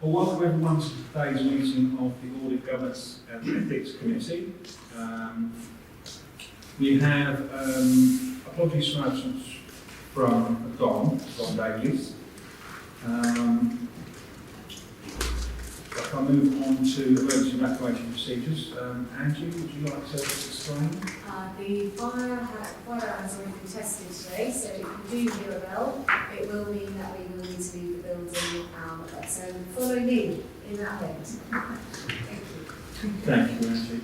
Well, welcome everyone to today's meeting of the Audit, Governance and Ethics Committee. We have apologies for absence from Don Davies. If I move on to emergency evacuation procedures, Angie, would you like to explain? The fire alarms have been tested today, so if you do hear a bell, it will mean that we will need to leave the building. So follow me in that event. Thank you. Thank you, Angie.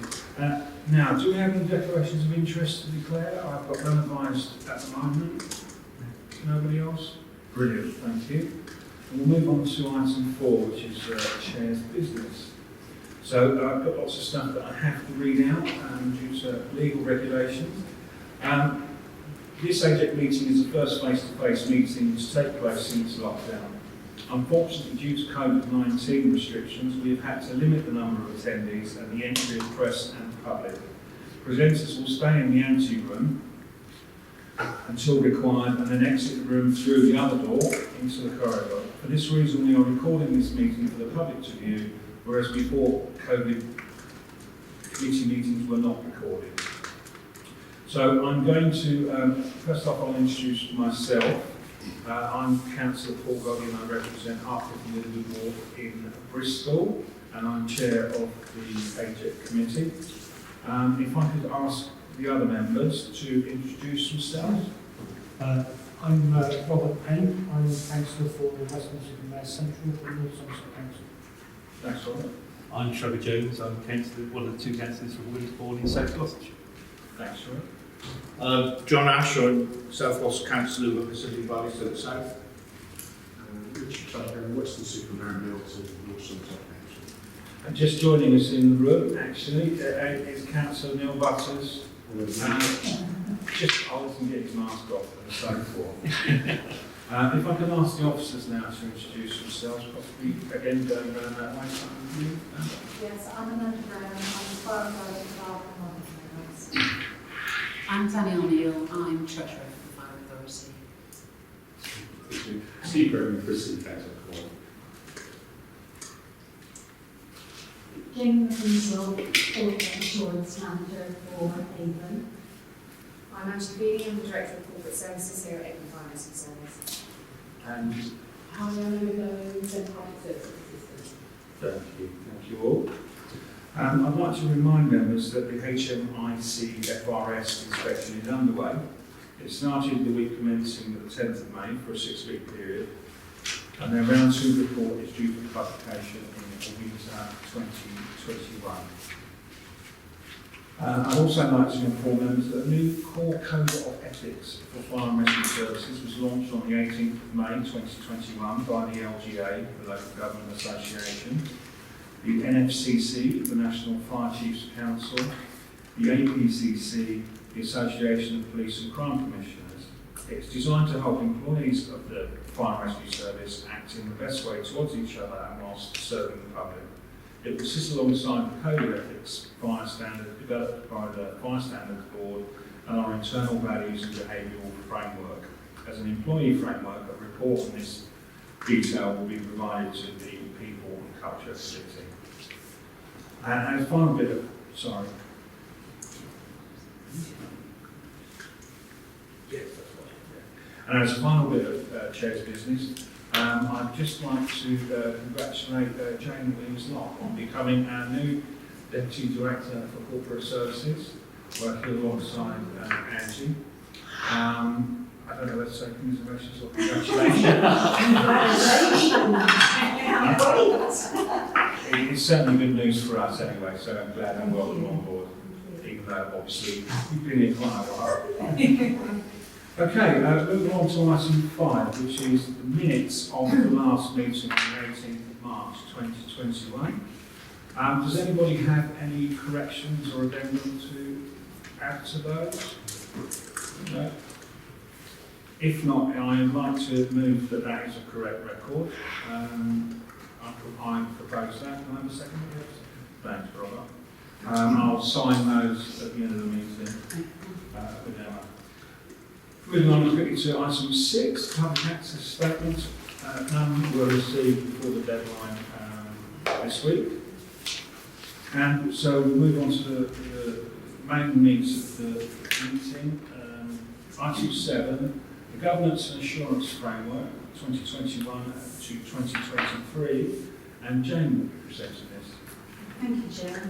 Now, do we have any declarations of interest to declare? I've got none advised at the moment. Nobody else? Brilliant, thank you. And we'll move on to item 4, which is Chair's business. So I've got lots of stuff that I have to read out due to legal regulations. This AJEC meeting is the first face-to-face meeting to take place since lockdown. Unfortunately, due to COVID-19 restrictions, we have had to limit the number of attendees and the entry of press and public. Presenters will stay in the ante-room until required and then exit the room through the other door into the corridor. For this reason, we are recording this meeting for the public to view, whereas before COVID committee meetings were not recorded. So I'm going to, first off I'll introduce myself. I'm Councillor Paul Godwin, I represent Hartford and Lidwood Ward in Bristol, and I'm chair of the AJEC committee. If I could ask the other members to introduce themselves. I'm Robert Payne. I'm Councillor for Westminster and Mayor Central for North Somerset Council. Thanks, Robert. I'm Trevor Jones. I'm councillor, one of the 2 councillors from Winterbourne in South Gloucestershire. Thanks, Robert. John Ash, I'm South Gloucester Councillor of Pacific Valley to the south. Richard Tucker, Western Superintendent of North Somerset Council. And just joining us in the room, actually, is Councillor Neil Butters. Just, I can get his mask off and so forth. If I can ask the officers now to introduce themselves, possibly again going around that way. Yes, I'm Amanda Brown. I'm the firefighter for Avon. I'm Danny O'Neill. I'm treasurer for the Fire Authority. Steve Graham, Bristol Council. Jane Winslow, Corporate Assurance Manager for Avon. I'm Angela Beanie. I'm the Director of Corporate Services here at Avon Finance and Service. And I'm Central Services Assistant. thank you all. I'd like to remind members that the HMIC FRS inspection is underway. It started the week commencing the 10th of May for a 6-week period, and their round 2 report is due for publication in winter 2021. I'd also like to inform members that a new core code of ethics for fire and rescue services was launched on the 18th of May 2021 by the LGA, the Local Government Association, the NFCC, the National Fire Chiefs Council, the APCC, the Association of Police and Crime Commissioners. It's designed to help employees of the Fire and Rescue Service act in the best way towards each other and whilst serving the public. It will sit alongside the Code of Ethics Fire Standard developed by the Fire Standards Board and our internal values and behavioural framework. As an employee framework, a report on this detail will be provided to the People and Culture Committee. And as a final bit of, And as a final bit of Chair's business, I'd just like to congratulate Jane Williams-Locke on becoming our new Deputy Director for Corporate Services, working alongside Angie. I don't know whether to say commiserations or congratulations. It's certainly good news for us anyway, so I'm glad and welcome on board, even though obviously we've been here quite a while. Okay, moving on to item 5, which is the minutes of the last meeting on the 18th of March 2021. Does anybody have any corrections or addendum to add to those? No? If not, I'd like to move that that is a correct record. I propose that. Can I have a second? Thanks, Robert. I'll sign those at the end of the meeting with Emma. Moving on quickly to item 6, public access statement. None were received before the deadline this week. And so we move on to the main meats of the meeting. Item 7, the Governance and Assurance Framework 2021 to 2023. And Jane will present this. Thank you, Chair.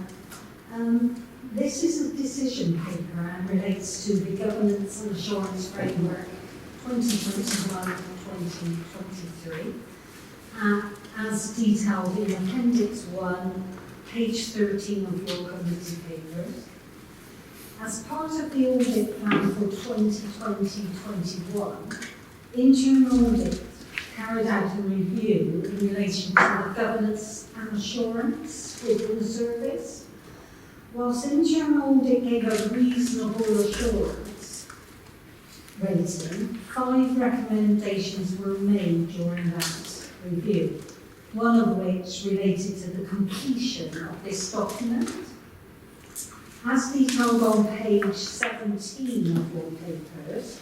This is a decision paper and relates to the Governance and Assurance Framework 2021 to 2023. As detailed in Appendix 1, page 13 of your committee papers. As part of the audit plan for 2020-21, internal audit carried out a review in relation to the governance and assurance within the service. Whilst internal audit gave a reasonable assurance rating, 5 recommendations were made during that review, one of which related to the completion of this document. As detailed on page 17 of your papers,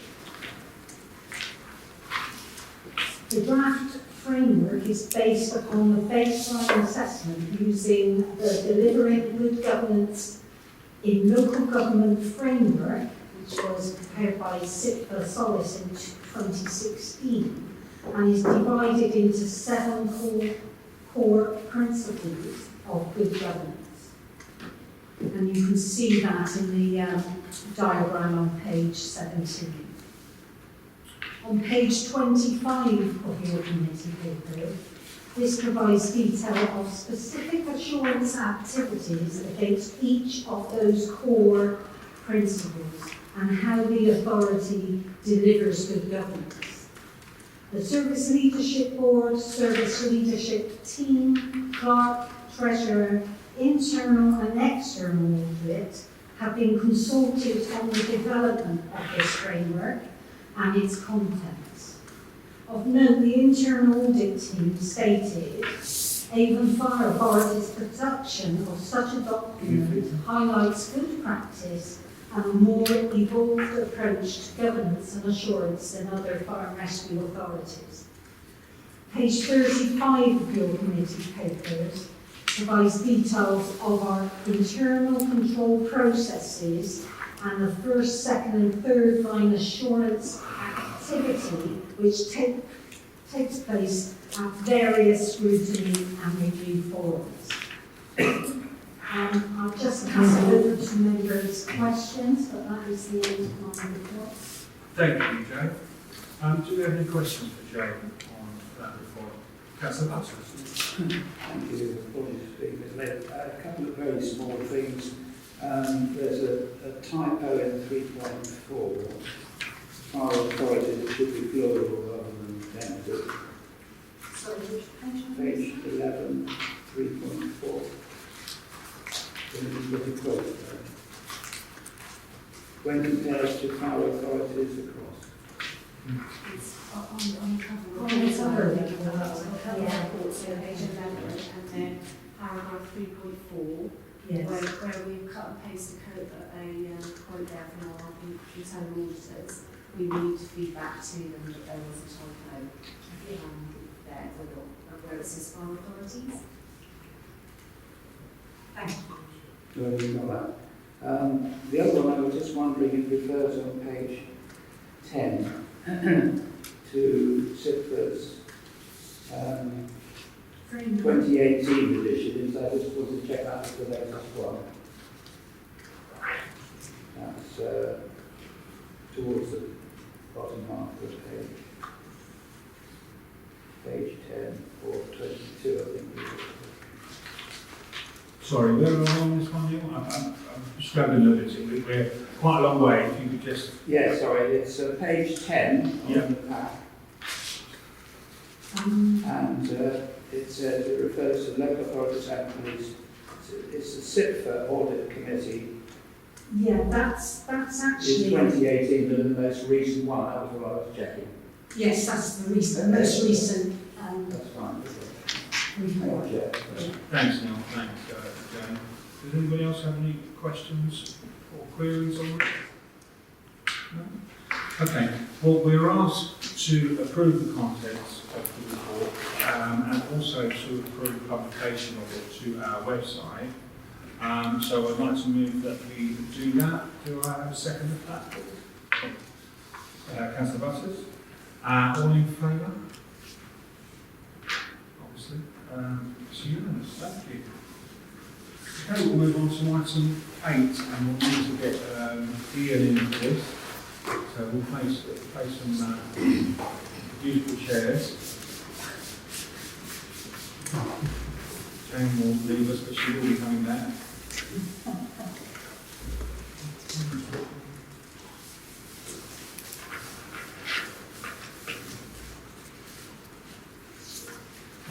the draft framework is based upon the baseline assessment using the Delivering Good Governance in Local Government framework, which was prepared by SIPA Solis in 2016, and is divided into 7 core principles of good governance. And you can see that in the diagram on page 17. On page 25 of your committee paper, this provides detail of specific assurance activities against each of those core principles and how the authority delivers good governance. The Service Leadership Board, Service Leadership Team, Clerk, Treasurer, internal and external audit have been consulted on the development of this framework and its contents. Of note, the internal audit team stated Avon Fire Authority's production of such a document highlights good practice and a more evolved approach to governance and assurance than other fire and rescue authorities. Page 35 of your committee papers provides details of our internal control processes and the first, second and third line assurance activity which takes place at various scrutiny and review forums. I'll just pass it over to members' questions, but that is the end of my report. Thank you, Jane. Do we have any questions for Jane on that report? Councillor Butler. Thank you, a couple of very small things. There's a typo in 3.4. Fire authority, it should be plural rather than genitive. Sorry, which page? Page 11, 3.4. When compared to fire authorities across. It's on the cover. Yeah, reports on page 11 and then paragraph 3.4. Yes. Where we've cut and pasted a quote there from our internal auditors, we need feedback to them that there was a typo there where it says fire authorities. Thank you. Well, you know that. The other one, I was just wondering, it refers on page 10 to SIPA's 2018 edition, so I just wanted to check out the latest one. That's towards the bottom half of the page. Page 10 or 22, I think. Sorry, where are we on this one, Neil? I'm struggling a little bit. We're quite a long way. If you could just... Yeah, sorry, it's page 10 on the pack. And it says it refers to local authorities and police. It's the SIPA Audit Committee. Yeah, that's It's actually... 2018, but the most recent one, that was what I was checking. Yes, that's the most recent That's fine. report. Yeah. Thanks, Neil. Thanks, Jane. Does anybody else have any questions or queries on it? No? Okay. Well, we're asked to approve the contents of the report, and also to approve publication of it to our website. So I'd like to move that we do that. Do I have a second of that, please? Councillor Butters? All in favour? Obviously. It's unanimous, thank you. Okay, we'll move on to item 8, and we'll need to get Ian into this. So we'll place some useful chairs. Jane will leave us, but she will be coming back.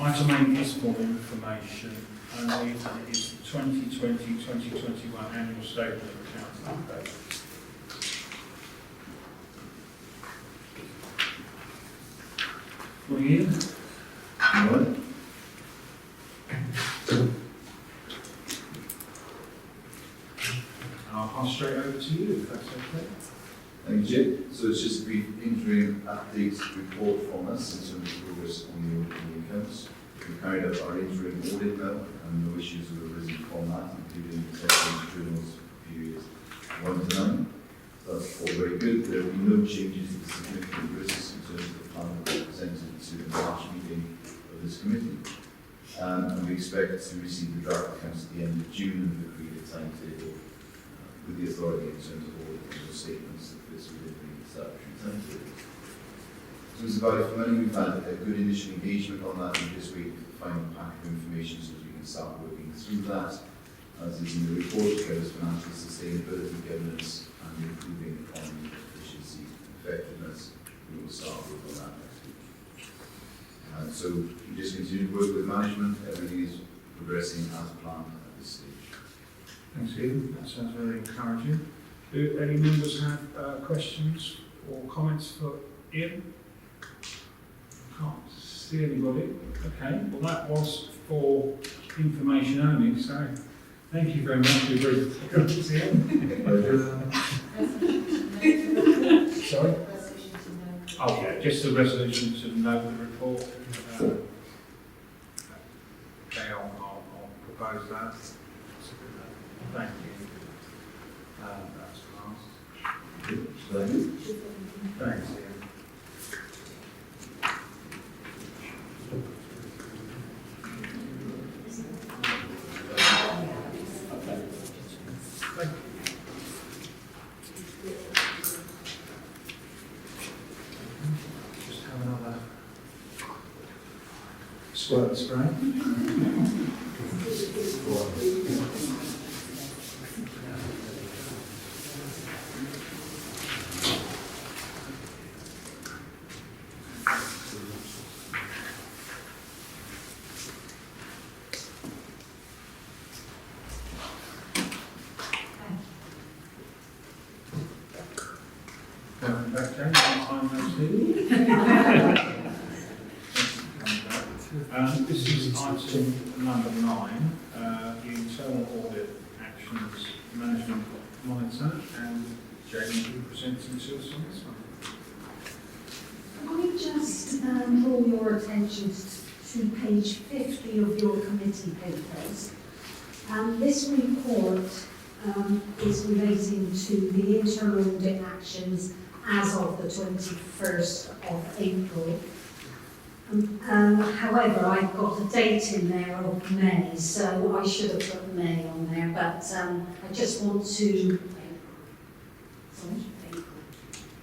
Item 8 is for information only, and it is the 2020-2021 annual statement of accounts update. Morning, Ian. Morning. I'll pass straight over to you, if that's okay. Thank you, Jim. So it's just a brief interim update report from us in terms of progress on the audit of the accounts. We carried out our interim audit now, and no issues have arisen from that, including the testing journals periods 1 to 9. So that's all very good. There will be no changes to the significant risks in terms of the plan that we presented to the March meeting of this committee. And we expect to receive the draft accounts at the end of June and have agreed a timetable with the authority in terms of audit and the statements that this within the statutory timetable. So it's about it for money. We've had a good initial engagement on that, and just waiting for the final pack of information so that we can start working through that. As is in the report, it covers financial sustainability, governance, and improving economy efficiency and effectiveness. We will start work on that next week. So we just continue to work with management. Everything is progressing as planned at this stage. Thanks, Ian. That sounds very encouraging. Do any members have questions or comments for Ian? Can't see anybody. Okay, well that was for information only, so thank you very much. You're very good to see Ian. Sorry? Oh, yeah, just a resolution to note the report. Okay, I'll propose that. Thank you. That's passed. Thanks, Ian. Thank you. Just have another squirt spray. Back, Jane, I'm this is item number 9, the internal audit actions management monitor, and Jane will be presenting to us on this one. Can I just draw your attention to page 50 of your committee papers? This report is relating to the internal audit actions as of the 21st of April. However, I've got a date in there of May, so I should have put May on there, but I just want to... Sorry?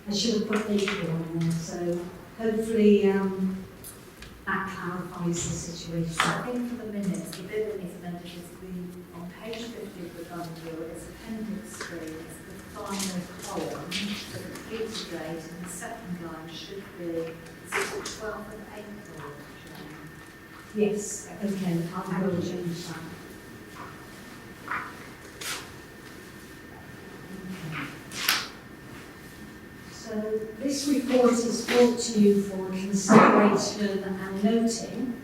I should have put April on there, so hopefully that clarifies the situation. I think for the minutes, the bit that needs amended is on page 50 of the bundle, it's Appendix 3, it's the final column, so the completed date, and the second line should be 12th of April. Yes, okay, I will change that. Okay. So this report is brought to you for consideration and noting.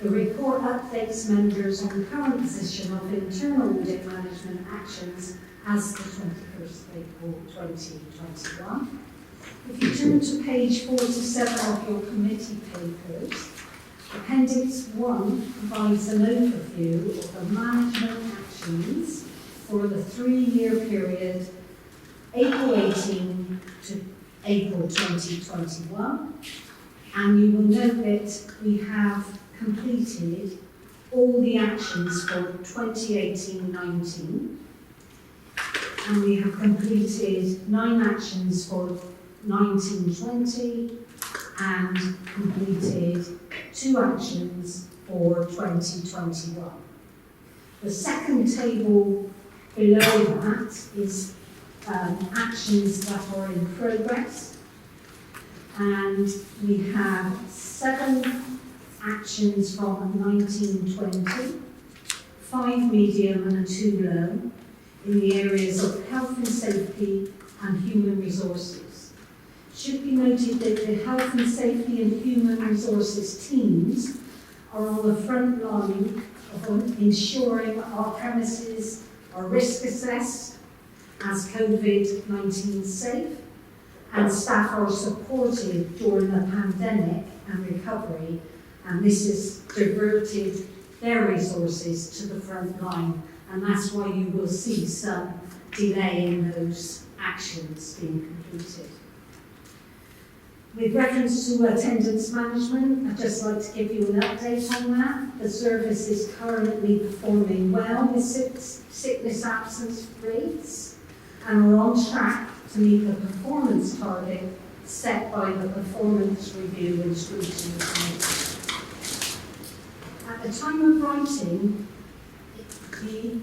The report updates members on the current position of internal audit management actions as the 21st of April 2021. If you turn to page 47 of your committee papers, Appendix 1 provides an overview of the management actions for the 3-year period April 18 to April 2021. And you will note that we have completed all the actions for 2018-19. And we have completed 9 actions for 19-20 and completed 2 actions for 2021. The second table below that is actions that are in progress, and we have 7 actions from 19-20, 5 medium and 2 low in the areas of health and safety and human resources. It should be noted that the health and safety and human resources teams are on the front line of ensuring our premises are risk assessed as COVID-19 safe, and staff are supported during the pandemic and recovery, and this has diverted their resources to the front line, and that's why you will see some delay in those actions being completed. With reference to attendance management, I'd just like to give you an update on that. The service is currently performing well with sickness absence rates, and we're on track to meet the performance target set by the Performance Review and Scrutiny Committee. At the time of writing,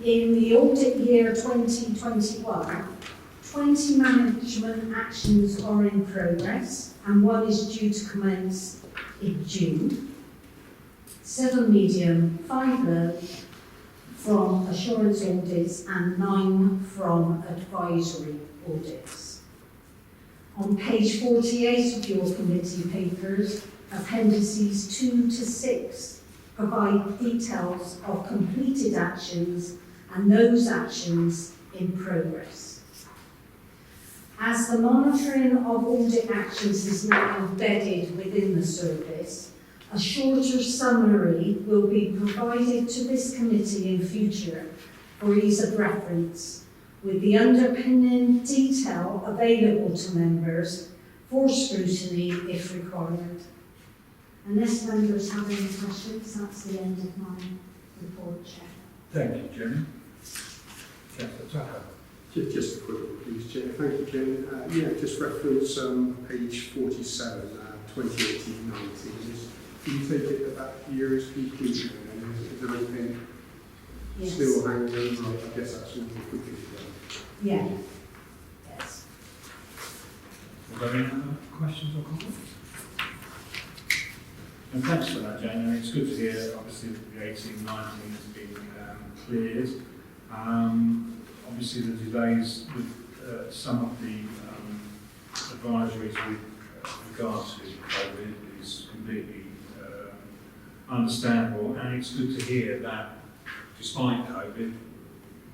in the audit year 2021, 20 management actions are in progress, and 1 is due to commence in June. 7 medium, 5 low from assurance audits, and 9 from advisory audits. On page 48 of your committee papers, appendices 2 to 6 provide details of completed actions and those actions in progress. As the monitoring of audit actions is now embedded within the service, a shorter summary will be provided to this committee in future for ease of reference, with the underpinning detail available to members for scrutiny if required. Unless members have any questions, that's the end of my report, Chair. Thank you, Jenny. Councillor Tucker. Just a quick one, please, Chair. Thank you, Jen. Yeah, just reference page 47, 2018-19. Do you take it that year is complete? And is there anything Yes. still hanging over? I guess that's all completely done. Yeah. Yes. Are there any other questions or comments? And thanks for that, Jane. It's good to hear, obviously, that the 18-19 has been cleared. Obviously, the delays with some of the advisories with regard to COVID is completely understandable, and it's good to hear that despite COVID,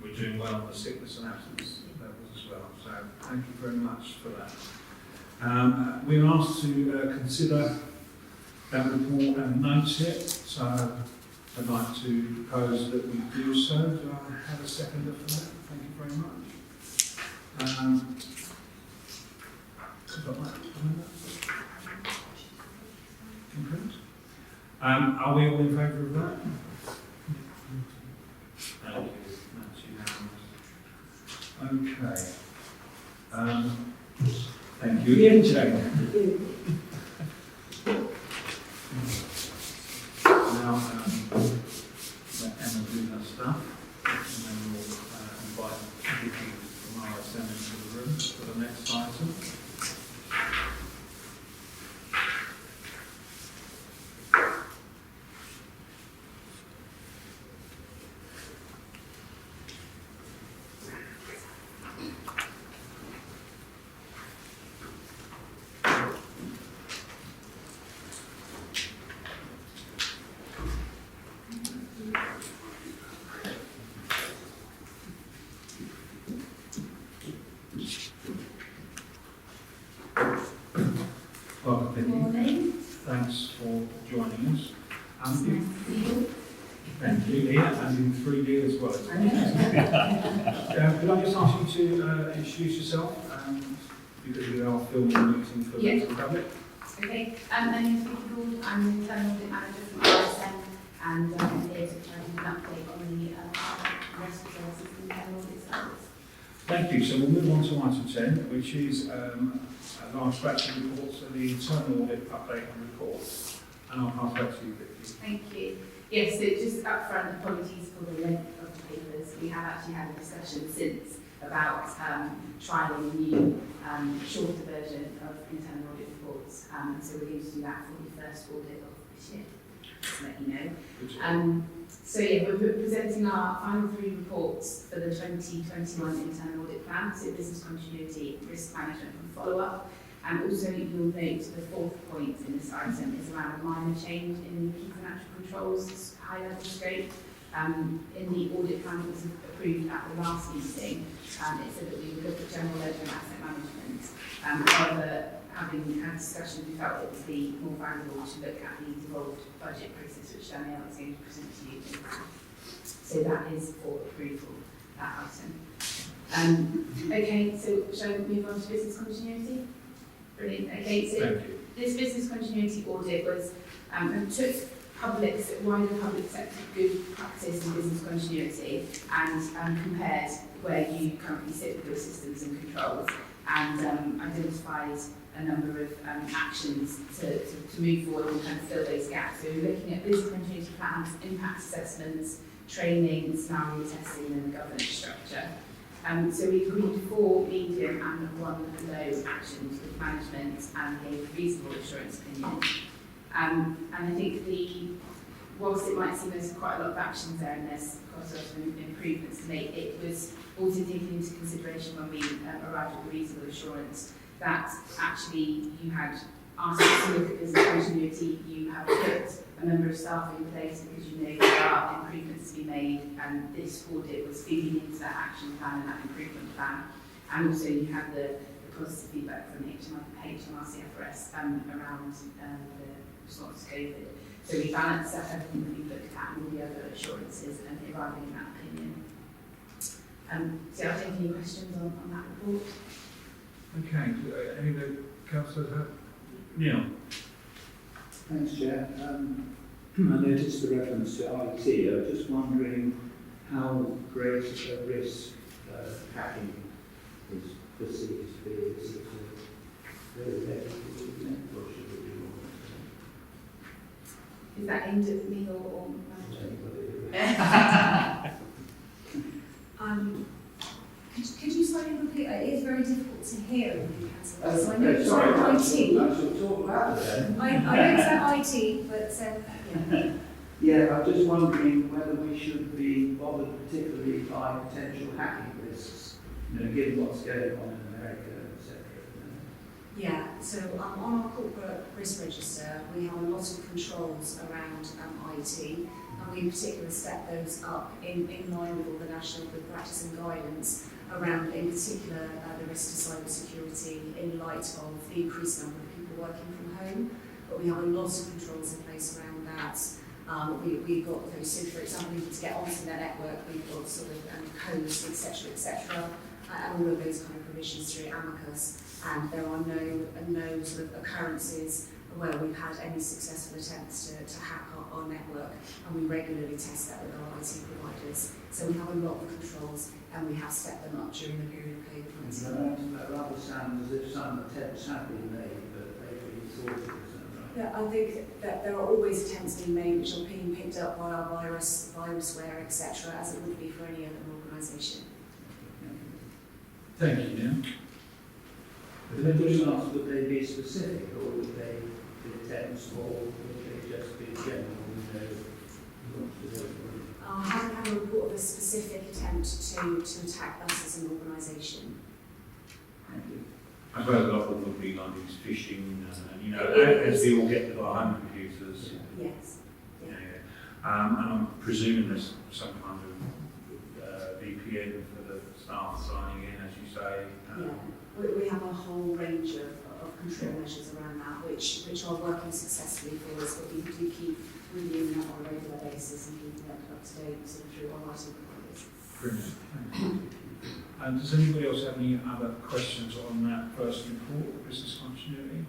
we're doing well on the sickness and absence levels as well. So thank you very much for that. We're asked to consider that report and note it, so I'd like to propose that we do so. Do I have a seconder for that? Thank you very much. Are we all in favour of that? Thank you. That's unanimous. Okay. Thank you again, Jane. Now, let Emma do her stuff, and then we'll invite Vicky from RSM into the room for the next item. Clerk Good Opinion. morning. Thanks for joining us. See you. Thank you, yeah, and in 3D as well. Could I just ask you to introduce yourself, because we are filming the meeting for Yeah. the public? Okay, my name is Vicky Gould. I'm the internal audit manager for RSM, and I'm here to try and give an update on the rest of the internal audit service. Thank you. So we'll move on to item 10, which is a large batch of reports, so the internal audit update and reports. And I'll pass back to you, Vicky. Thank you. Yes, so just upfront, apologies for the length of the papers. We have actually had a discussion since about trialling a new shorter version of internal audit reports. So we're going to do that for the first audit of this year, just to let you know. So yeah, we're presenting our final 3 reports for the 2021 internal audit plan, so business continuity, risk management and follow-up. And also you'll note the 4th point in this item is around a minor change in the key financial controls high-level scope. In the audit plan that was approved at the last meeting, it said that we would look at general ledger and asset management. However, having had discussions, we felt it would be more valuable to look at the devolved budget process, which Danielle is going to present to you. So that is for approval, that item. Okay, so shall we move on to business continuity? Brilliant. Okay, so this business continuity audit was took wider public sector good practice in business continuity and compared where you currently sit with your systems and controls, and identified a number of actions to move forward and kind of fill those gaps. So we're looking at business continuity plans, impact assessments, training, scenario testing and the governance structure. So we agreed 4 medium and 1 low actions with management and gave reasonable assurance opinion. And I think whilst it might seem there's quite a lot of actions there and there's quite a lot of improvements to make, it was also taken into consideration when we arrived at the reasonable assurance that actually you had asked us to look at business continuity, you have put a member of staff in place because you know there are improvements to be made, and this audit was feeding into that action plan and that improvement plan. And also you had the positive feedback from HMRC-FRS around the response to COVID. So we balanced up everything that we looked at and all the other assurances and arriving in that opinion. So I'll take any questions on that report. Okay, any of the councillors have? Neil? Thanks, Chair. I noticed the reference to IT. I was just wondering how great a risk hacking is perceived to be. Is it very negative, isn't it? Or should it be more? Is that aimed at me or Could you slightly repeat? It is very difficult to hear when you cancel. So I know it's sorry, IT. I should talk louder then. I know it's at IT, but yeah. Yeah, I'm just wondering whether we should be bothered particularly by potential hacking risks, given what's going on in America, etc. Yeah, so on our corporate risk register, we have a lot of controls around IT, and we in particular step those up in line with all the national good practice and guidance around, in particular, the risk to cyber security in light of the increased number of people working from home. But we have a lot of controls in place around that. We've got, so for example, to get onto their network, we've got sort of codes, etc., and all of those kind of provisions through Amicus. And there are no sort of occurrences where we've had any successful attempts to hack our network, and we regularly test that with our IT providers. So we have a lot of controls, and we have stepped them up during the period of COVID-19. That rather sounds as if some attempts have been made, but they've been thwarted, is that right? Yeah, I think that there are always attempts being made which are being picked up by our virusware, etc., as it would be for any other organisation. Thank you, Neil. But the question asks, would they be specific, or would they be attempts, or would they just be general? I haven't had a report of a specific attempt to attack us as an organisation. Thank you. I suppose a lot of them would be like these phishing, as we all get to our home computers. Yes. Yeah. And I'm presuming there's some kind of VPN for the staff signing in, as you say. Yeah. We have a whole range of control measures around that, which are working successfully for us, but we do keep reviewing that on a regular basis and keeping that up to date sort of through our writing requirements. Brilliant. Thank you. Does anybody else have any other questions on that first report, business continuity?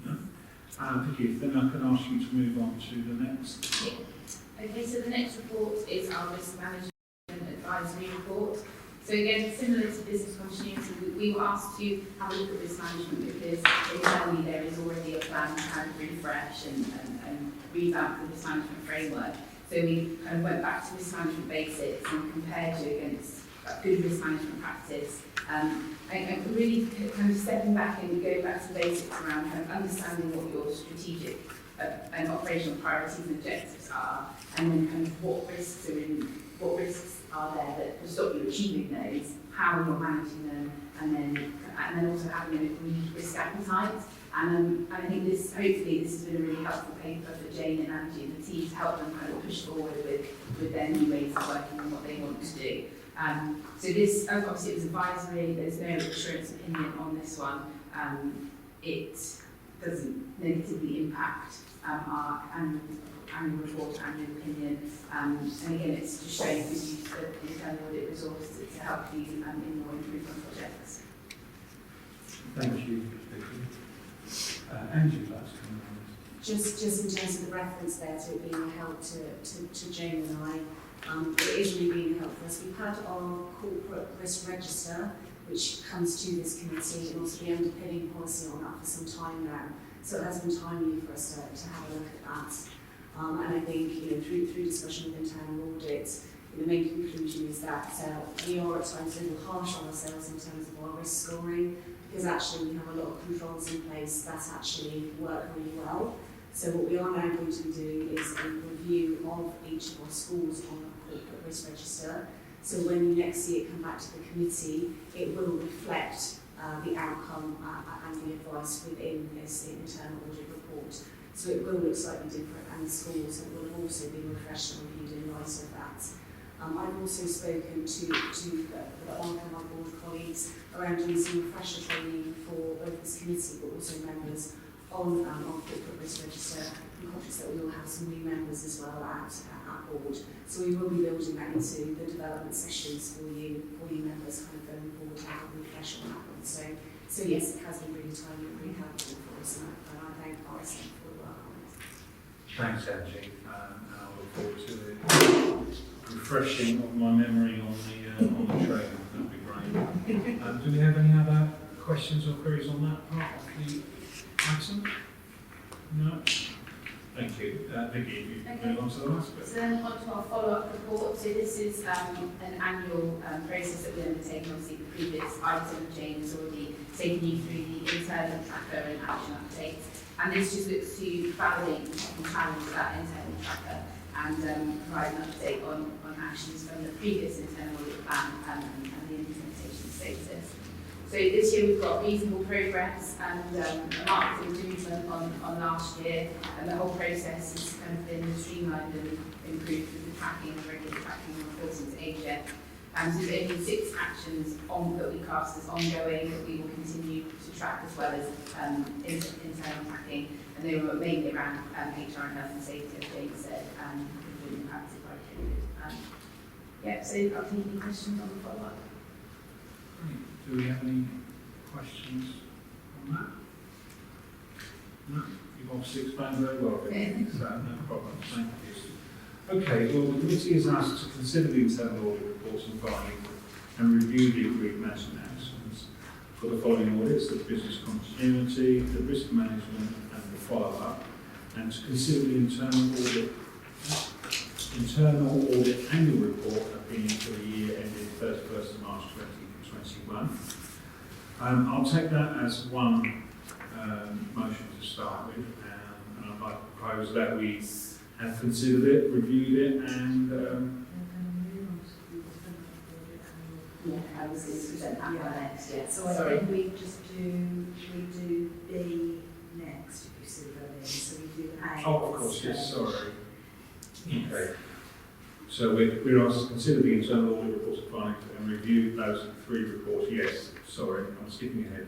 No? Vicky, then I can ask you to move on to the next. Okay, so the next report is our risk management advisory report. So again, similar to business continuity, we were asked to have a look at risk management because internally there is already a plan to kind of refresh and revamp the risk management framework. So we kind of went back to risk management basics and compared you against good risk management practice. And really kind of stepping back and going back to the basics around kind of understanding what your strategic and operational priorities and objectives are, and then kind of what risks are there that will stop you achieving those, how you're managing them, and then also having an agreed risk appetite. And I think hopefully this has been a really helpful paper for Jane and Angie and the team to help them kind of push forward with their new ways of working and what they want to do. So this, obviously it was advisory, there's no assurance opinion on this one. It doesn't negatively impact our annual report, annual opinion. And again, it's just showing good use of the internal audit resource to help you in your improvement projects. Thank you, Vicky. Angie, would like to come on. Just in terms of the reference there to it being a help to Jane and I, it is really being a help for us. We've had our corporate risk register, which comes to this committee, and also the underpinning policy on that for some time now. So it has been timely for us to have a look at that. And I think through discussion with internal audits, the main conclusion is that we are at times a little harsh on ourselves in terms of our risk scoring, because actually we have a lot of controls in place that actually work really well. So what we are now going to be doing is a review of each of our schools on the corporate risk register. So when you next see it come back to the committee, it will reflect the outcome and the advice within this internal audit report. So it will look slightly different, and the schools will have also been refreshed and reviewed in light of that. I've also spoken to one of my board colleagues around doing some refresher training for both this committee but also members on corporate risk register, and conscious that we will have some new members as well at board. So we will be building that into the development sessions for you members kind of going forward to have a refresh on that one. So yes, it has been really timely and really helpful for us, and I thank RSM for the work on it. Thanks, Angie. And I look forward to the refreshing of my memory on the training. That'd be great. Do we have any other questions or queries on that part of the item? No? Thank you. Vicky, you move on to the last bit. So then on to our follow-up report. So this is an annual process that we undertake. Obviously the previous item, Jane has already taken you through the internal tracker and action updates. And this just looks to validate and challenge that internal tracker and provide an update on actions from the previous internal audit plan and the implementation status. So this year we've got reasonable progress and a marked improvement on last year, and the whole process has kind of been streamlined and improved with the tracking and regular tracking and reporting to Asia. And so there's only 6 actions that we cast as ongoing that we will continue to track, as well as internal tracking, and they were mainly around HR and health and safety, as Jane said, and been impacted by COVID. Yeah, so I'll take any questions on the follow-up. Do we have any questions on that? No? You've obviously explained very well, Vicky, so no problem. Thank you. Okay, well, the committee is asked to consider the internal audit reports and findings and review the agreed management actions for the following audits: the business continuity, the risk management, and the follow-up, and to consider the internal audit annual report opinion for the year ending 31st of March 2021. I'll take that as one motion to start with, and I'd like to propose that we have considered it, reviewed it, and I was going to present that one next, yeah. So I think we just do B next, if you see what I mean. So we do A. oh, of course, yes, sorry. Okay. So we're asked to consider the internal audit reports and findings and review those 3 reports. Yes, sorry, I'm skipping ahead.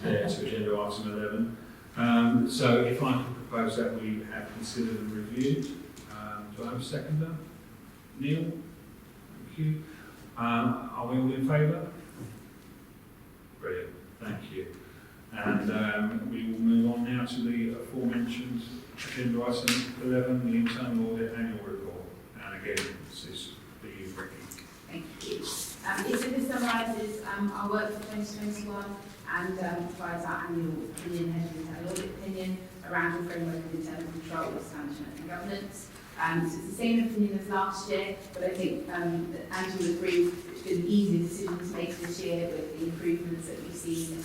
there to agenda item 11. So if I can propose that we have considered and reviewed, do I have a seconder? Neil? Thank you. Are we all in favour? Brilliant, thank you. And we will move on now to the aforementioned agenda item 11, the internal audit annual report. And again, this is for you, Ricky. Thank you. This summarises our work for 2021 and provides our annual opinion, head of internal audit opinion around the framework of internal control, risk management and governance. So it's the same opinion as last year, but I think that Andy will agree it's been an easier decision to make this year with the improvements that we've seen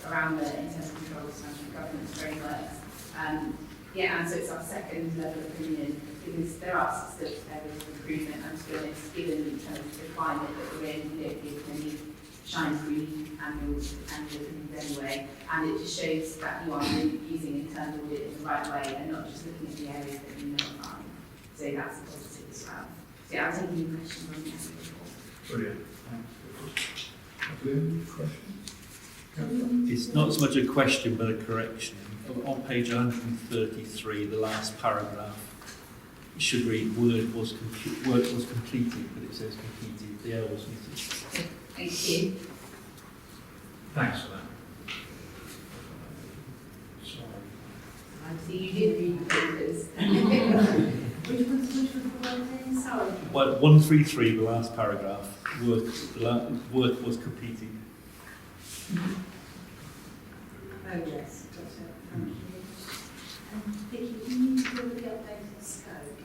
around the internal control, risk management and governance frameworks. And so it's our second level opinion because there are still areas of improvement, and to be honest, given the climate that we're in, we don't give many shine green annual opinions anyway, and it just shows that you are really using internal audit in the right way and not just looking at the areas that you know are fine. So that's a positive as well. So yeah, I'll take any questions on the annual report. Brilliant. Thanks. Have we any questions? It's not so much a question but a correction. On page 133, the last paragraph, it should read work was completed, but it says completed. The L was missing. Thank you. Thanks for that. Sorry. I see you did read the papers. Which was the one thing? Sorry. Well, 133, the last paragraph, work was completed. Oh yes, gotcha. Thank you. Vicky, can you deal with the updated scope?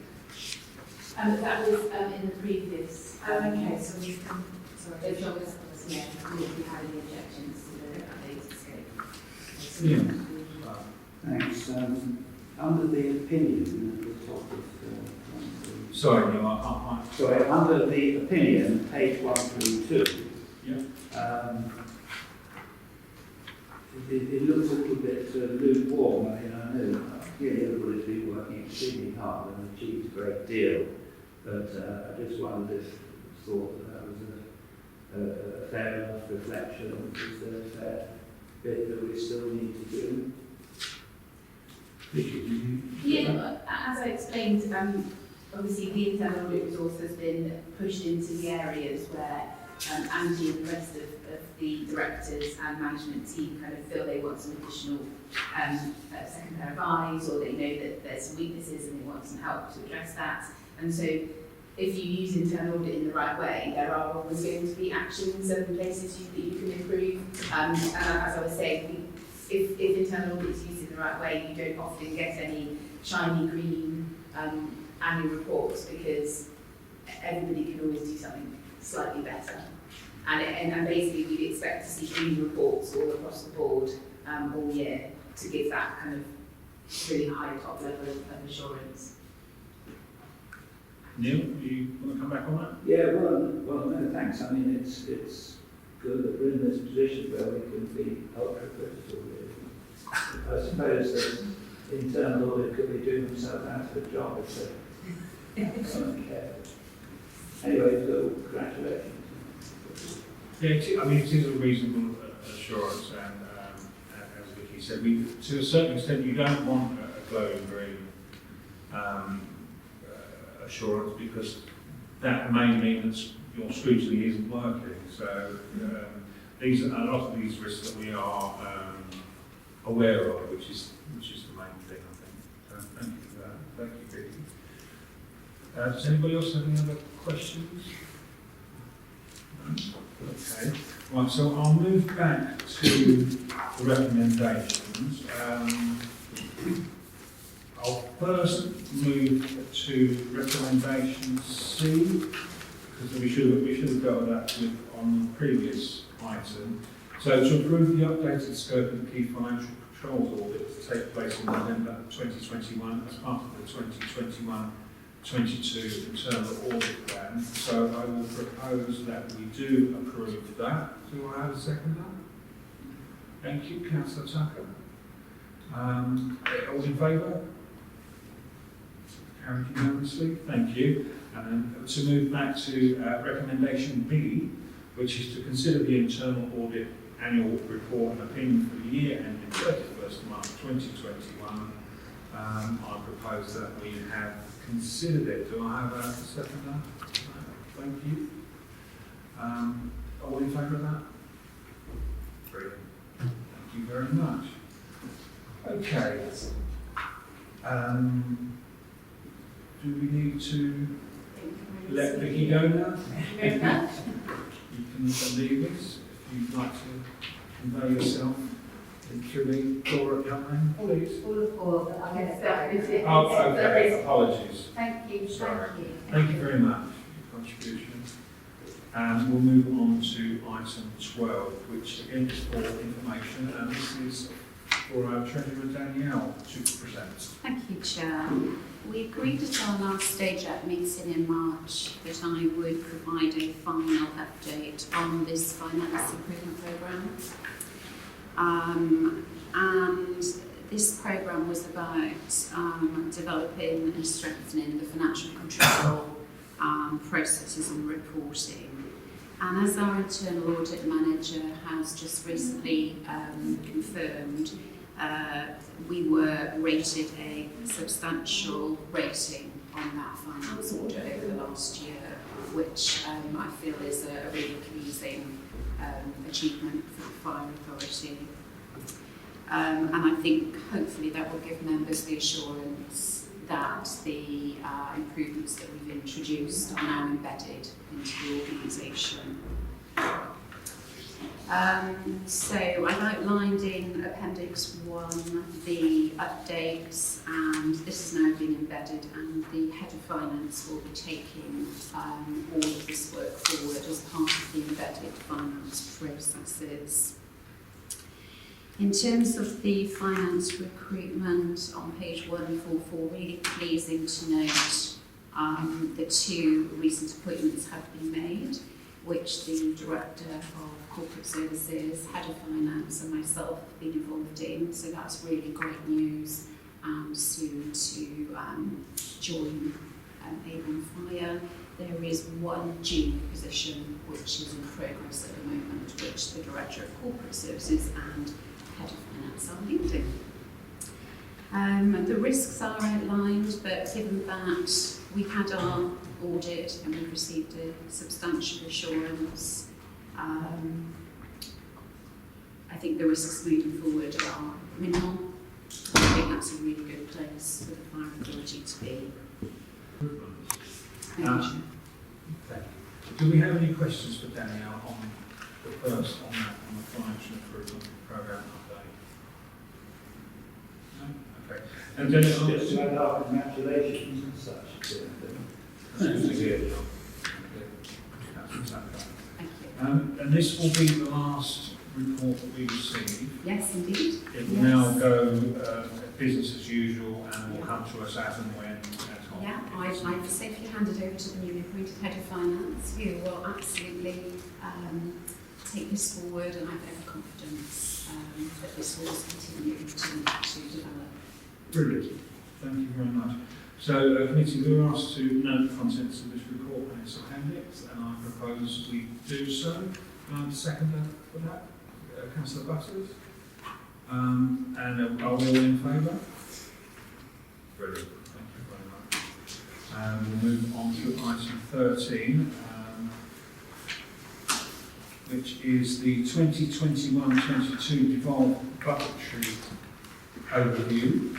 That was in the previous. Okay, so we can. If John was, yeah, we had any objections to the updated scope. Yeah. Thanks. Under the opinion at the top of Sorry, no, sorry, under the opinion, page 1 through 2. Yeah. It looks a little bit lukewarm. I know clearly everybody's been working extremely hard and achieved a great deal, but I just wondered if you thought that was a fair enough reflection. Is there a fair bit that we still need to do? Yeah, as I explained, obviously the internal audit resource has been pushed into the areas where Andy and the rest of the directors and management team kind of feel they want some additional second pair of eyes, or they know that there's some weaknesses and they want some help to address that. And so if you use internal audit in the right way, there are always going to be actions and places that you can improve. And as I was saying, if internal audit is used in the right way, you don't often get any shiny green annual reports because everybody can always do something slightly better. And basically we'd expect to see green reports all across the board all year to give that kind of really high top level of assurance. Neil, you want to come back on that? Yeah, well, no, thanks. I mean, it's good that we're in this position where we can be ultra critical. I suppose that internal audit could be doing themselves out of a job if they don't care. Anyway, so congratulations. Yeah, I mean, it is a reasonable assurance, and as Vicky said, to a certain extent, you don't want a glowing green assurance because that may mean that your scrutiny isn't working. So a lot of these risks that we are aware of, which is the main thing, I think. So thank you for that. Thank you, Vicky. Does anybody else have any other questions? Okay, right, so I'll move back to the recommendations. I'll first move to recommendation C, because we should have dealt with that on the previous item. So to approve the updated scope of the key financial controls audit to take place in November 2021 as part of the 2021-22 internal audit plan. So I will propose that we do approve that. Do I have a seconder? Thank you, Councillor Tucker. All in favour? Carried unanimously. Thank you. And then to move back to recommendation B, which is to consider the internal audit annual report and opinion for the year ending 31st March 2021. I propose that we have considered it. Do I have a seconder? No. Thank you. All in favour of that? Brilliant. Thank you very much. Okay. Do we need to let Vicky go now? Very much. You can leave us if you'd like to convey yourself through the door at the other end, please. All of four, but I'm going to go. Oh, okay. Apologies. Thank you. Sorry. Thank you. Thank you very much for your contribution. And we'll move on to item 12, which again is for information, and this is for our Treasurer Danielle to present. Thank you, Chair. We agreed at our last stage at meeting in March that I would provide a final update on this finance improvement programme. And this programme was about developing and strengthening the financial control processes and reporting. And as our internal audit manager has just recently confirmed, we were rated a substantial rating on that finance audit over the last year, which I feel is a really pleasing achievement for the Fire Authority. And I think hopefully that will give members the assurance that the improvements that we've introduced are now embedded into the organisation. So I've outlined in Appendix 1 the updates, and this has now been embedded, and the Head of Finance will be taking all of this work forward as part of the embedded finance processes. In terms of the finance recruitment on page 144, really pleasing to note the 2 recent appointments have been made, which the Director of Corporate Services, Head of Finance and myself have been involved in, so that's really great news, soon to join Avon Fire. There is 1 junior position which is in progress at the moment, which the Director of Corporate Services and Head of Finance are leading. The risks are outlined, but given that we had our audit and we received a substantial assurance, I think the risks moving forward are minimal. I think that's a really good place for the Fire Authority to be. Thank you. Do we have any questions for Danielle on the first, on the financial improvement programme update? No? Okay. And then Just to add our congratulations and such. That's good to hear, John. That's exactly right. And this will be the last report that we receive. Yes, indeed. It will now go business as usual, and will come to us as and when at all. Yeah, I've safely handed over to the newly appointed Head of Finance, who will absolutely take this forward, and I have every confidence that this will continue to develop. Brilliant. Thank you very much. So, committee, we were asked to note the contents of this report and its appendix, and I propose we do so. Can I have a seconder for that? Councillor Butters? And are we all in favour? Brilliant. Thank you very much. We'll move on to item 13, which is the 2021-22 devolved budgetary overview.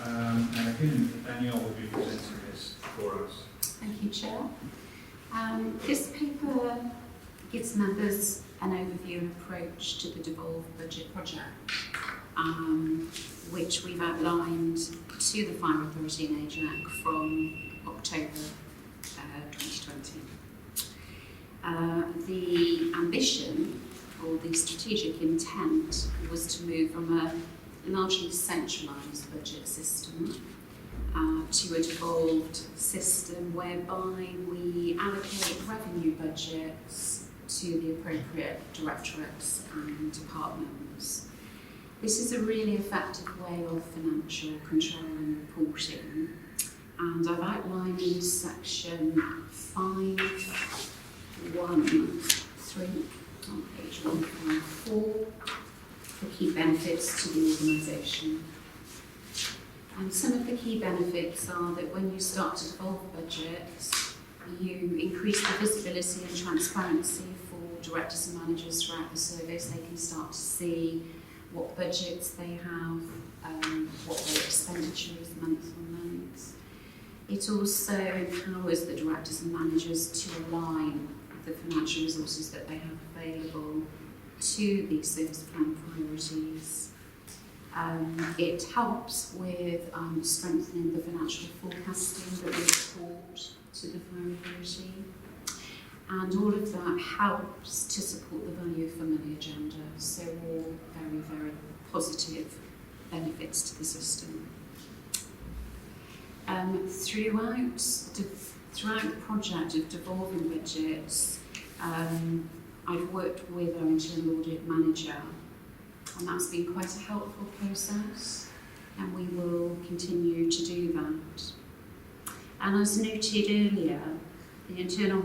And again, Danielle will be presenting this for us. Thank you, Chair. This paper gives members an overview and approach to the devolved budget project, which we've outlined to the Fire Authority in AJAC from October 2020. The ambition, or the strategic intent, was to move from a largely centralised budget system to a devolved system whereby we allocate revenue budgets to the appropriate directorates and departments. This is a really effective way of financial control and reporting, and I've outlined in section 5.1.3 on page 154, the key benefits to the organisation. And some of the key benefits are that when you start to develop budgets, you increase the visibility and transparency for directors and managers throughout the service. They can start to see what budgets they have, what their expenditure is month on month. It also empowers the directors and managers to align the financial resources that they have available to the service plan priorities. It helps with strengthening the financial forecasting that we report to the fire authority. And all of that helps to support the value for money agenda. So all very, very positive benefits to the system. Throughout the project of devolving budgets, I've worked with our internal audit manager, and that's been quite a helpful process, and we will continue to do that. And as noted earlier, the internal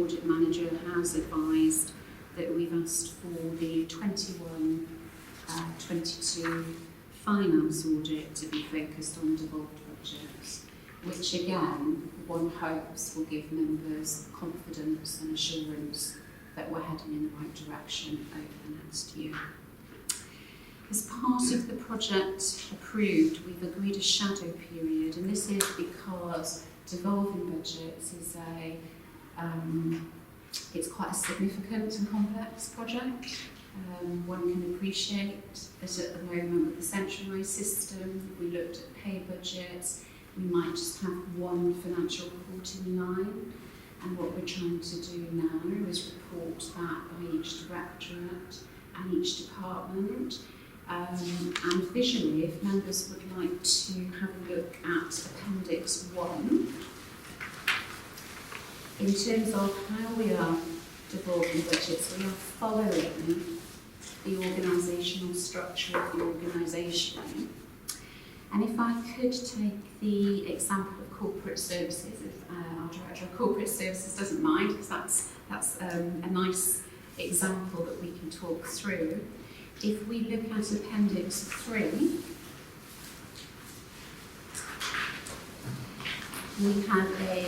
audit manager has advised that we've asked for the 21-22 finance audit to be focused on devolved budgets, which again, one hopes will give members confidence and assurance that we're heading in the right direction over the next year. As part of the project approved, we've agreed a shadow period, and this is because devolving budgets is it's quite a significant and complex project. One can appreciate that at the moment with the centralised system, if we looked at pay budgets, we might just have one financial reporting line, and what we're trying to do now is report that by each directorate and each department. And visually, if members would like to have a look at Appendix 1, in terms of how we are devolving budgets, we are following the organisational structure of the organisation. And if I could take the example of corporate services, if our Director of Corporate Services doesn't mind, because that's a nice example that we can talk through. If we look at Appendix 3, we have a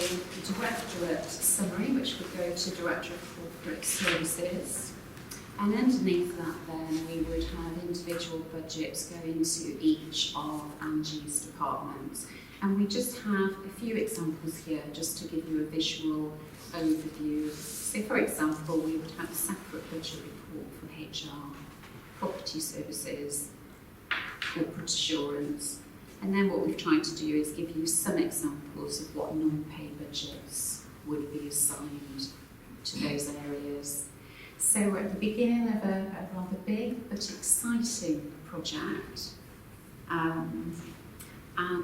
directorate summary, which would go to Director of Corporate Services. And underneath that then, we would have individual budgets going to each of Angie's departments. And we just have a few examples here, just to give you a visual overview. So for example, we would have a separate budget report for HR, property services, corporate assurance. And then what we've tried to do is give you some examples of what non-pay budgets would be assigned to those areas. So we're at the beginning of a rather big but exciting project. And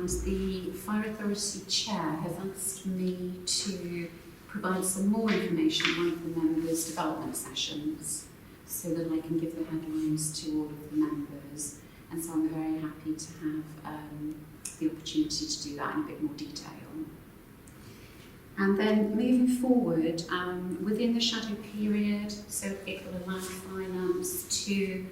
the Fire Authority Chair has asked me to provide some more information on one of the members' development sessions so that I can give the headlines to all of the members. And so I'm very happy to have the opportunity to do that in a bit more detail. And then moving forward, within the shadow period, so it will allow finance to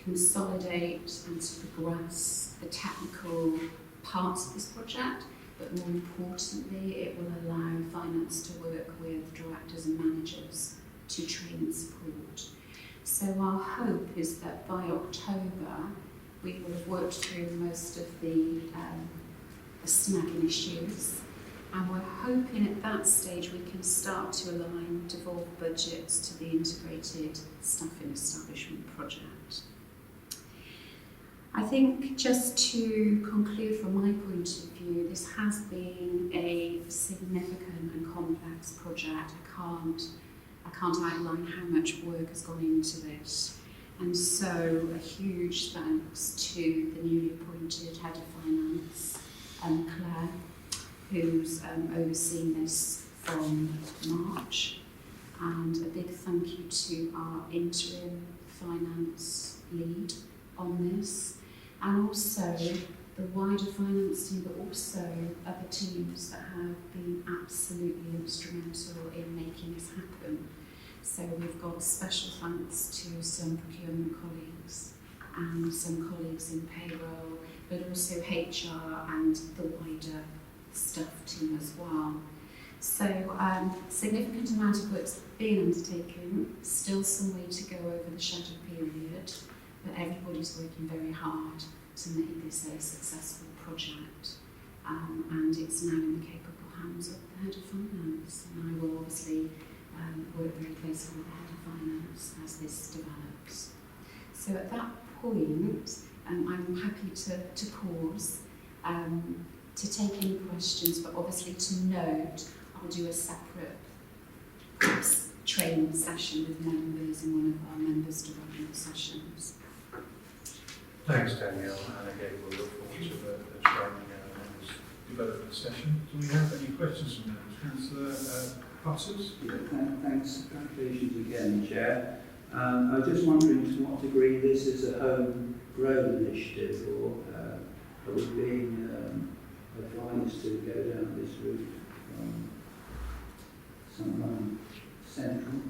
consolidate and to progress the technical parts of this project, but more importantly, it will allow finance to work with directors and managers to train and support. So our hope is that by October, we will have worked through most of the snagging issues, and we're hoping at that stage we can start to align devolved budgets to the integrated staffing establishment project. I think just to conclude from my point of view, this has been a significant and complex project. I can't outline how much work has gone into this. And so a huge thanks to the newly appointed Head of Finance, Claire, who's overseen this from March. And a big thank you to our interim finance lead on this. And also the wider finance team, but also other teams that have been absolutely instrumental in making this happen. So we've got special thanks to some procurement colleagues and some colleagues in payroll, but also HR and the wider staff team as well. So significant amount of work's been undertaken, still some way to go over the shadow period, but everybody's working very hard to make this a successful project. And it's now in the capable hands of the head of finance. And I will obviously work very closely with the head of finance as this develops. So at that point, I'm happy to pause to take any questions, but obviously to note, I'll do a separate perhaps training session with members in one of our members' development sessions. Thanks, Danielle, and again, we'll look forward to the training and development session. Do we have any questions from members? Councillor Potters? Yeah, thanks. Congratulations again, Chair. I was just wondering to what degree this is a home-grown initiative, or are we being advised to go down this route from someone central?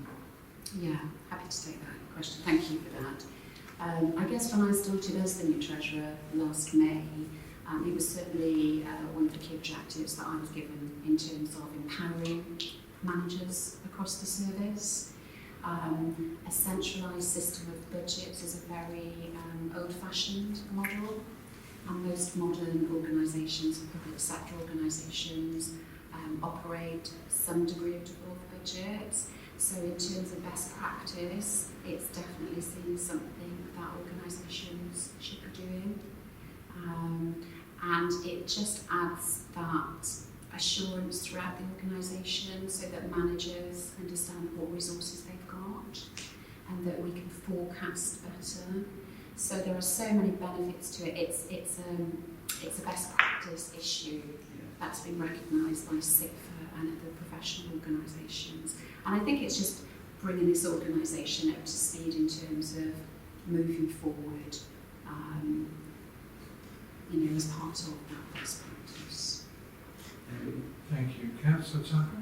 Yeah, happy to take that question. Thank you for that. I guess when I started as the new treasurer last May, it was certainly one of the key objectives that I was given in terms of empowering managers across the service. A centralised system of budgets is a very old-fashioned model, and most modern organisations and public sector organisations operate some degree of devolved budgets. So in terms of best practice, it's definitely seen something that organisations should be doing. And it just adds that assurance throughout the organisation so that managers understand what resources they've got and that we can forecast better. So there are so many benefits to it. It's a best practice issue that's been recognised by SIPFA and other professional organisations. And I think it's just bringing this organisation up to speed in terms of moving forward, as part of that best practice. Thank you. Councillor Tucker?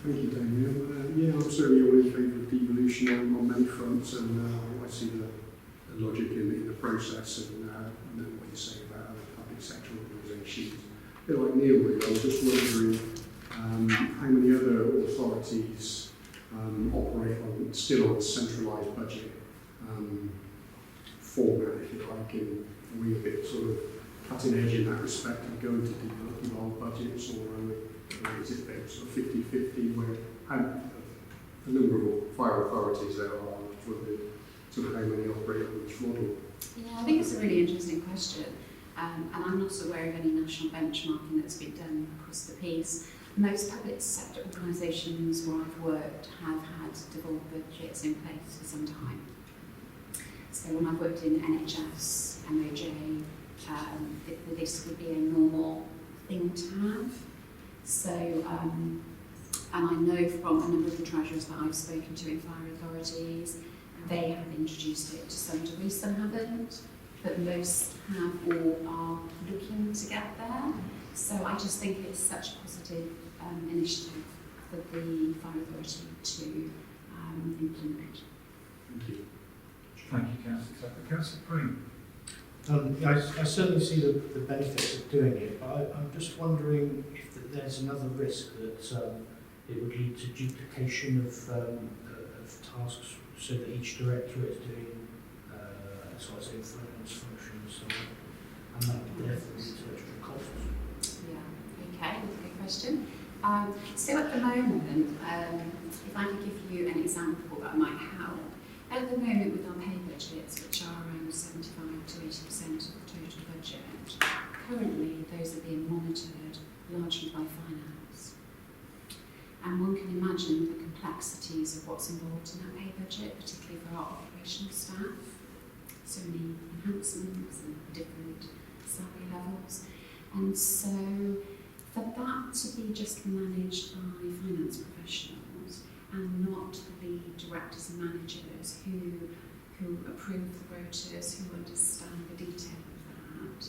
Thank you, Daniel. I'm certainly always in favour of devolution on many fronts, and I see the logic in the process and what you're saying about other public sector organisations. A bit like Neil, really, I was just wondering how many other authorities operate still on a centralised budget format, if you like, and are we a bit sort of cutting edge in that respect and going to devolved budgets, or is it sort of 50-50 where a number of fire authorities there are for the sort of how many operate on each model? Yeah, I think it's a really interesting question, and I'm not aware of any national benchmarking that's been done across the piece. Most public sector organisations where I've worked have had devolved budgets in place for some time. So when I've worked in NHS, MOJ, this would be a normal thing to have. So, and I know from a number of the treasurers that I've spoken to in fire authorities, they have introduced it to some degree, some haven't, but most have or are looking to get there. So I just think it's such a positive initiative for the fire authority to implement. Thank you. Thank you, Councillor Tucker. Councillor Green? I certainly see the benefits of doing it, but I'm just wondering if there's another risk that it would lead to duplication of tasks, so that each directorate is doing finance function and so on, and that would therefore lead to extra costs. Yeah, okay, that's a good question. So at the moment, if I could give you an example that might help. At the moment with our pay budgets, which are around 75 to 80% of the total budget, currently those are being monitored largely by finance. And one can imagine the complexities of what's involved in that pay budget, particularly for our operational staff. So many enhancements and different salary levels. And so for that to be just managed by finance professionals and not the directors and managers who approve the rotas, who understand the detail of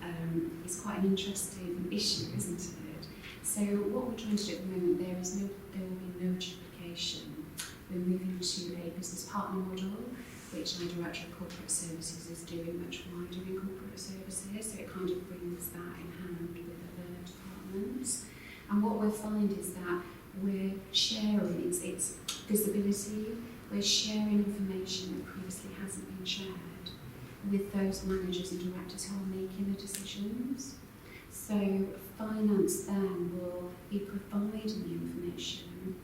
that, is quite an interesting issue, isn't it? So what we're trying to do at the moment, there will be no duplication, we're moving to a business partner model, which our Director of Corporate Services is doing much wider in corporate services, so it kind of brings that in hand with other departments. And what we'll find is that we're sharing, it's visibility, we're sharing information that previously hasn't been shared with those managers and directors who are making the decisions. So finance then will be providing the information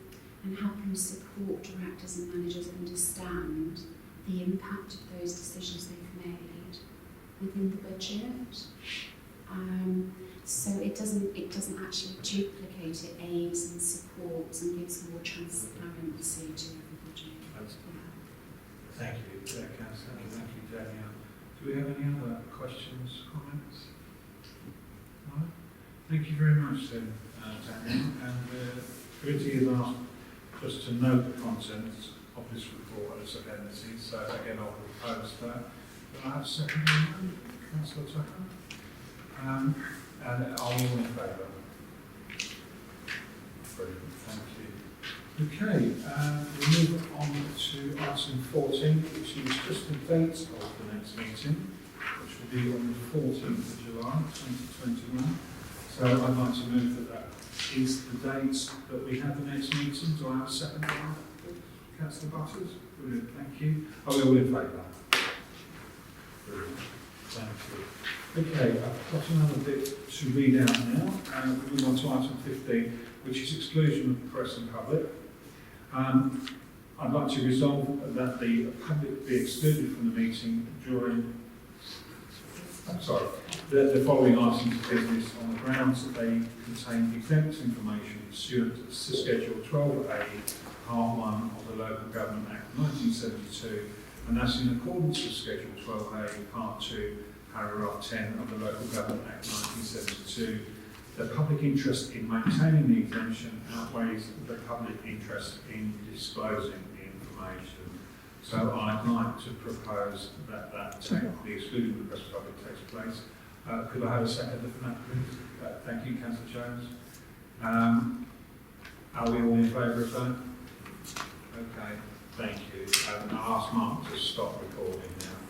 and helping support directors and managers understand the impact of those decisions they've made within the budget. So it doesn't actually duplicate, it aids and supports and gives more transparency to everybody. Thank you, Councillor. Thank you, Danielle. Do we have any other questions, comments? No? Thank you very much then, Danielle. And the committee has asked just to note the contents of this report as appendices. So again, I'll propose that. Do I have a second on that? Councillor Tucker? And are we all in favour? Brilliant, thank you. Okay, we move on to item 14, which is just the date of the next meeting, which will be on the 14th of July 2021. So I'd like to move that that is the date that we have the next meeting. Do I have a second on that? Councillor Butters? Brilliant, thank you. Are we all in favour? Brilliant, thank you. Okay, I've got another bit to read out now. We move on to item 15, which is exclusion of the press and public. I'd like to resolve that the public be excluded from the meeting during, the following items of business on the grounds that they contain exempt information pursuant to Schedule 12A, Part 1 of the Local Government Act 1972, and that's in accordance with Schedule 12A, Part 2, Paragraph 10 of the Local Government Act 1972. The public interest in maintaining the exemption outweighs the public interest in disclosing the information. So I'd like to propose that the exclusion of the press public takes place. Could I have a second for that, please? Thank you, Councillor Jones. Are we all in favour of that? Okay, thank you. I'll ask Mark to stop recording now.